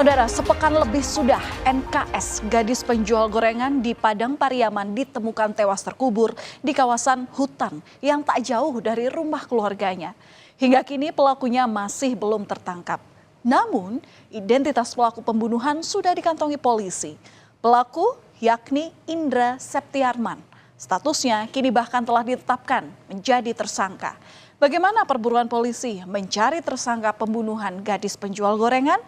Saudara, sepekan lebih sudah NKS, gadis penjual gorengan di Padang Pariaman, ditemukan tewas terkubur di kawasan hutan yang tak jauh dari rumah keluarganya. Hingga kini pelakunya masih belum tertangkap. Namun, identitas pelaku pembunuhan sudah dikantongi polisi. Pelaku yakni Indra Septiarman. Statusnya kini bahkan telah ditetapkan menjadi tersangka. Bagaimana perburuan polisi mencari tersangka pembunuhan gadis penjual gorengan?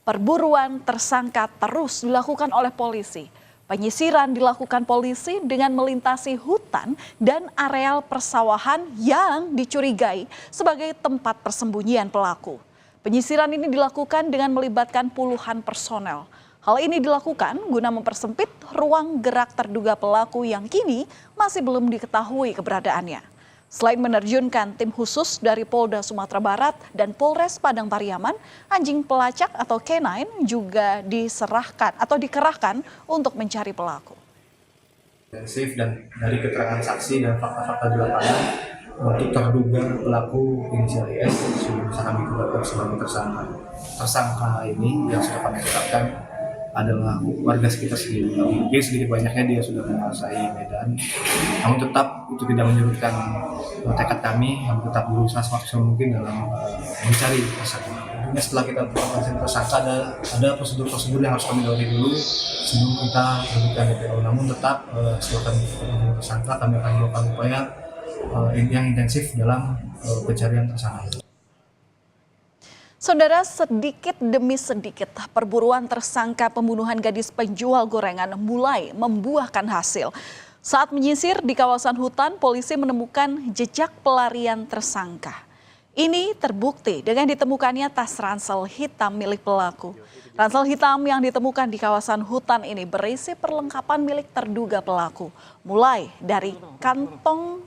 Perburuan tersangka terus dilakukan oleh polisi. Penyisiran dilakukan polisi dengan melintasi hutan dan areal persawahan yang dicurigai sebagai tempat persembunyian pelaku. Penyisiran ini dilakukan dengan melibatkan puluhan personel. Hal ini dilakukan guna mempersempit ruang gerak terduga pelaku yang kini masih belum diketahui keberadaannya. Selain menerjunkan tim khusus dari Polda Sumatera Barat dan Polres Padang Pariaman, anjing pelacak atau K9 juga diserahkan atau dikerahkan untuk mencari pelaku. Intensif dan dari keterangan saksi dan fakta-fakta di lapangan untuk terduga pelaku inisial S sudah bisa kami tetapkan sebagai tersangka. Tersangka ini yang sudah kami tetapkan adalah warga sekitar sendiri. Mungkin sedikit banyaknya dia sudah menguasai Medan. Namun tetap itu tidak menyurutkan tekad kami yang tetap berusaha semaksimal mungkin dalam mencari tersangka. Setelah kita tetapkan tersangka ada prosedur-prosedur yang harus kami lalui dulu sebelum kita terbitkan DPO. Namun tetap setelah kami tetapkan tersangka, kami akan melakukan upaya yang intensif dalam pencarian tersangka. Saudara, sedikit demi sedikit perburuan tersangka pembunuhan gadis penjual gorengan mulai membuahkan hasil. Saat menyisir di kawasan hutan, polisi menemukan jejak pelarian tersangka. Ini terbukti dengan ditemukannya tas ransel hitam milik pelaku. Ransel hitam yang ditemukan di kawasan hutan ini berisi perlengkapan milik terduga pelaku. Mulai dari kantong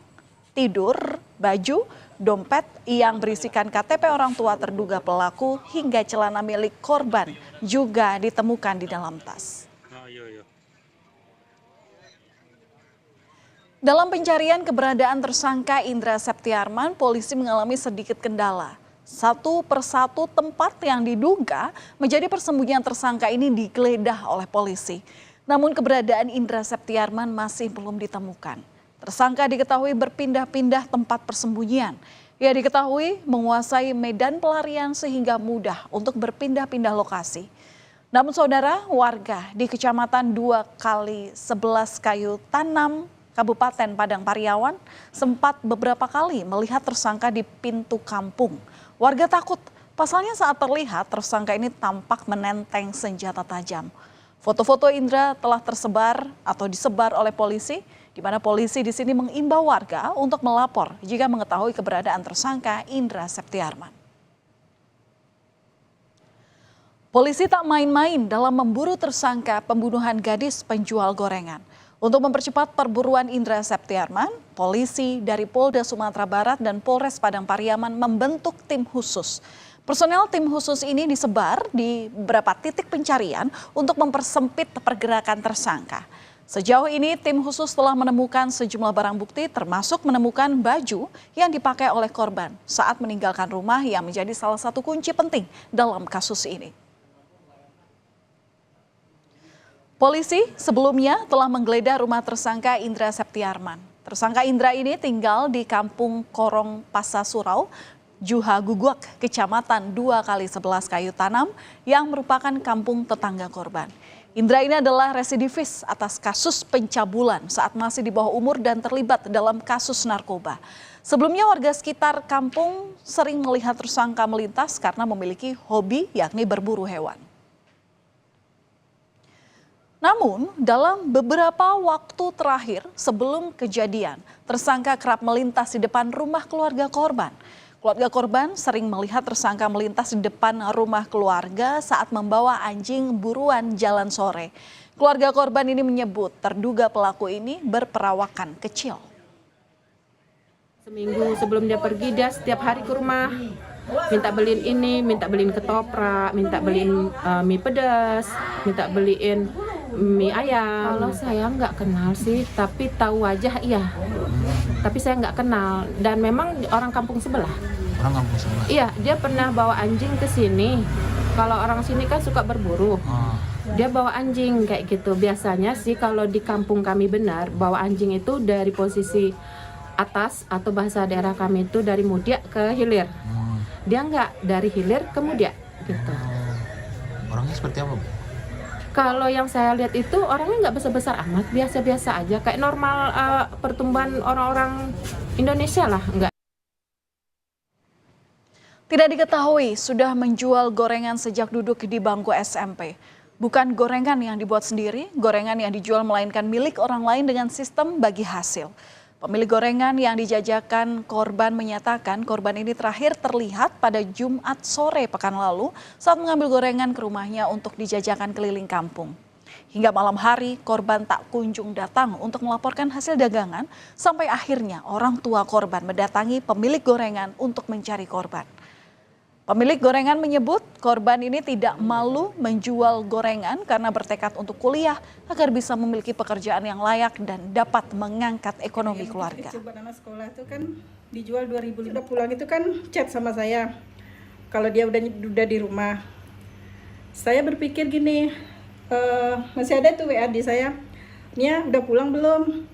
tidur, baju, dompet yang berisikan KTP orang tua terduga pelaku hingga celana milik korban juga ditemukan di dalam tas. Dalam pencarian keberadaan tersangka Indra Septiarman, polisi mengalami sedikit kendala. Satu persatu tempat yang diduga menjadi persembunyian tersangka ini digeledah oleh polisi. Namun keberadaan Indra Septiarman masih belum ditemukan. Tersangka diketahui berpindah-pindah tempat persembunyian. Ia diketahui menguasai medan pelarian sehingga mudah untuk berpindah-pindah lokasi. Namun saudara, warga di Kecamatan 2x11 Kayu Tanam, Kabupaten Padang Pariaman sempat beberapa kali melihat tersangka di pintu kampung. Warga takut, pasalnya saat terlihat tersangka ini tampak menenteng senjata tajam. Foto-foto Indra telah tersebar atau disebar oleh polisi, di mana polisi di sini mengimbau warga untuk melapor jika mengetahui keberadaan tersangka Indra Septiarman. Polisi tak main-main dalam memburu tersangka pembunuhan gadis penjual gorengan. Untuk mempercepat perburuan Indra Septiarman, polisi dari Polda Sumatera Barat dan Polres Padang Pariaman membentuk tim khusus. Personel tim khusus ini disebar di beberapa titik pencarian untuk mempersempit pergerakan tersangka. Sejauh ini tim khusus telah menemukan sejumlah barang bukti termasuk menemukan baju yang dipakai oleh korban saat meninggalkan rumah yang menjadi salah satu kunci penting dalam kasus ini. Polisi sebelumnya telah menggeledah rumah tersangka Indra Septiarman. Tersangka Indra ini tinggal di Kampung Korong Pasasurau, Juha Gugwak, Kecamatan 2x11 Kayu Tanam yang merupakan kampung tetangga korban. Indra ini adalah residivis atas kasus pencabulan saat masih di bawah umur dan terlibat dalam kasus narkoba. Sebelumnya warga sekitar kampung sering melihat tersangka melintas karena memiliki hobi yakni berburu hewan. Namun dalam beberapa waktu terakhir sebelum kejadian, tersangka kerap melintas di depan rumah keluarga korban. Keluarga korban sering melihat tersangka melintas di depan rumah keluarga saat membawa anjing buruan jalan sore. Keluarga korban ini menyebut terduga pelaku ini berperawakan kecil. Seminggu sebelum dia pergi, dia setiap hari ke rumah. Minta beliin ini, minta beliin ketoprak, minta beliin mie pedas, minta beliin mie ayam. Kalau saya nggak kenal sih, tapi tahu wajah iya. Tapi saya nggak kenal dan memang orang kampung sebelah. Orang kampung sebelah. Iya, dia pernah bawa anjing ke sini. Kalau orang sini kan suka berburu. Dia bawa anjing kayak gitu. Biasanya sih kalau di kampung kami benar, bawa anjing itu dari posisi atas atau bahasa daerah kami itu dari Mudia ke Hilir. Dia nggak dari Hilir ke Mudia gitu. Orangnya seperti apa, Bu? Kalau yang saya lihat itu orangnya nggak besar-besar amat, biasa-biasa aja. Kayak normal pertumbuhan orang-orang Indonesia lah, nggak. Tidak diketahui sudah menjual gorengan sejak duduk di bangku SMP. Bukan gorengan yang dibuat sendiri, gorengan yang dijual melainkan milik orang lain dengan sistem bagi hasil. Pemilik gorengan yang dijajakan korban menyatakan korban ini terakhir terlihat pada Jumat sore pekan lalu saat mengambil gorengan ke rumahnya untuk dijajakan keliling kampung. Hingga malam hari korban tak kunjung datang untuk melaporkan hasil dagangan sampai akhirnya orang tua korban mendatangi pemilik gorengan untuk mencari korban. Pemilik gorengan menyebut korban ini tidak malu menjual gorengan karena bertekad untuk kuliah agar bisa memiliki pekerjaan yang layak dan dapat mengangkat ekonomi keluarga. Coba anak sekolah itu kan dijual 2.000. Udah pulang itu kan chat sama saya. Kalau dia udah di rumah. Saya berpikir gini, masih ada tuh WA di saya. Nia udah pulang belum?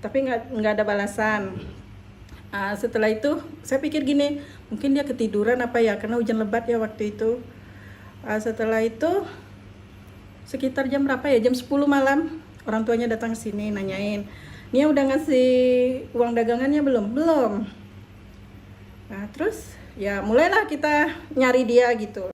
Tapi nggak ada balasan. Setelah itu saya pikir gini, mungkin dia ketiduran apa ya, karena hujan lebat ya waktu itu. Setelah itu sekitar jam berapa ya, jam 10 malam orang tuanya datang ke sini nanyain, Nia udah ngasih uang dagangannya belum? Belum. Nah terus ya mulailah kita nyari dia gitu.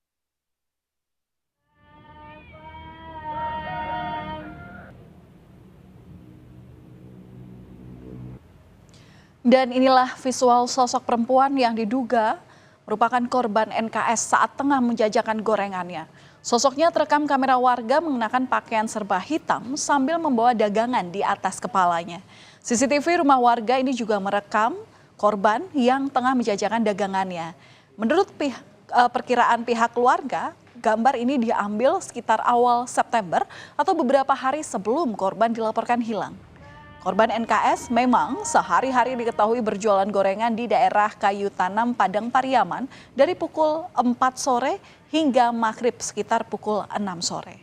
Dan inilah visual sosok perempuan yang diduga merupakan korban NKS saat tengah menjajakan gorengannya. Sosoknya terekam kamera warga mengenakan pakaian serba hitam sambil membawa dagangan di atas kepalanya. CCTV rumah warga ini juga merekam korban yang tengah menjajakan dagangannya. Menurut perkiraan pihak keluarga, gambar ini diambil sekitar awal September atau beberapa hari sebelum korban dilaporkan hilang. Korban NKS memang sehari-hari diketahui berjualan gorengan di daerah Kayu Tanam, Padang Pariaman dari pukul 4 sore hingga maghrib sekitar pukul 6 sore.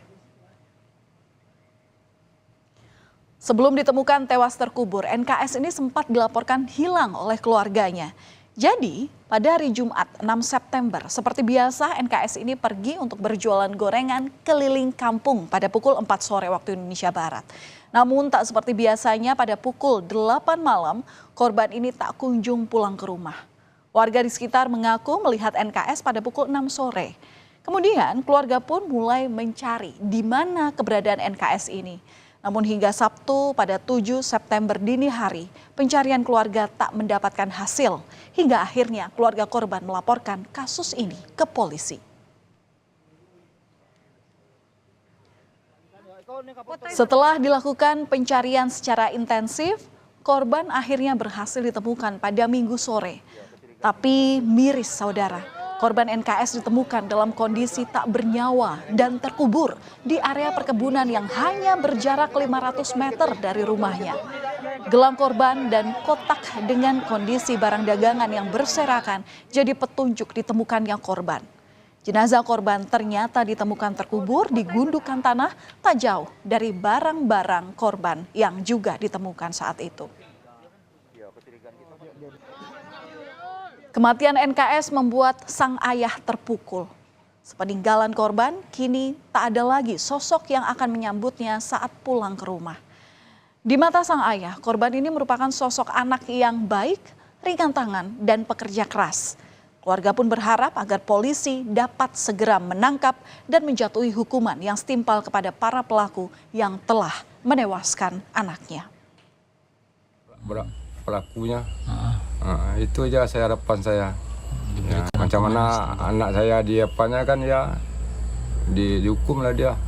Sebelum ditemukan tewas terkubur, NKS ini sempat dilaporkan hilang oleh keluarganya. Jadi, pada hari Jumat 6 September, seperti biasa NKS ini pergi untuk berjualan gorengan keliling kampung pada pukul 4 sore waktu Indonesia Barat. Namun tak seperti biasanya pada pukul 8 malam, korban ini tak kunjung pulang ke rumah. Warga di sekitar mengaku melihat NKS pada pukul 6 sore. Kemudian keluarga pun mulai mencari di mana keberadaan NKS ini. Namun hingga Sabtu pada 7 September dini hari, pencarian keluarga tak mendapatkan hasil. Hingga akhirnya keluarga korban melaporkan kasus ini ke polisi. Setelah dilakukan pencarian secara intensif, korban akhirnya berhasil ditemukan pada Minggu sore. Tapi miris saudara, korban NKS ditemukan dalam kondisi tak bernyawa dan terkubur di area perkebunan yang hanya berjarak 500 meter dari rumahnya. Gelang korban dan kotak dengan kondisi barang dagangan yang berserakan jadi petunjuk ditemukannya korban. Jenazah korban ternyata ditemukan terkubur di gundukan tanah tak jauh dari barang-barang korban yang juga ditemukan saat itu. Kematian NKS membuat sang ayah terpukul. Sepeninggalan korban, kini tak ada lagi sosok yang akan menyambutnya saat pulang ke rumah. Di mata sang ayah, korban ini merupakan sosok anak yang baik, ringan tangan, dan pekerja keras. Keluarga pun berharap agar polisi dapat segera menangkap dan menjatuhi hukuman yang setimpal kepada para pelaku yang telah menewaskan anaknya. Pelakunya, itu aja saya harapan saya. Ya, macam mana anak saya diapanya kan ya dihukum lah dia.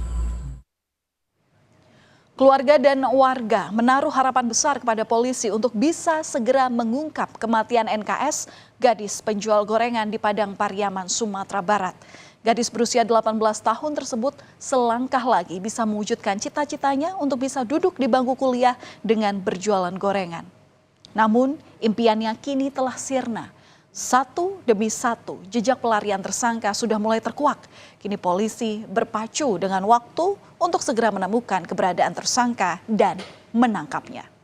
Keluarga dan warga menaruh harapan besar kepada polisi untuk bisa segera mengungkap kematian NKS, gadis penjual gorengan di Padang Pariaman, Sumatera Barat. Gadis berusia 18 tahun tersebut selangkah lagi bisa mewujudkan cita-citanya untuk bisa duduk di bangku kuliah dengan berjualan gorengan. Namun impiannya kini telah sirna. Satu demi satu, jejak pelarian tersangka sudah mulai terkuak. Kini polisi berpacu dengan waktu untuk segera menemukan keberadaan tersangka dan menangkapnya.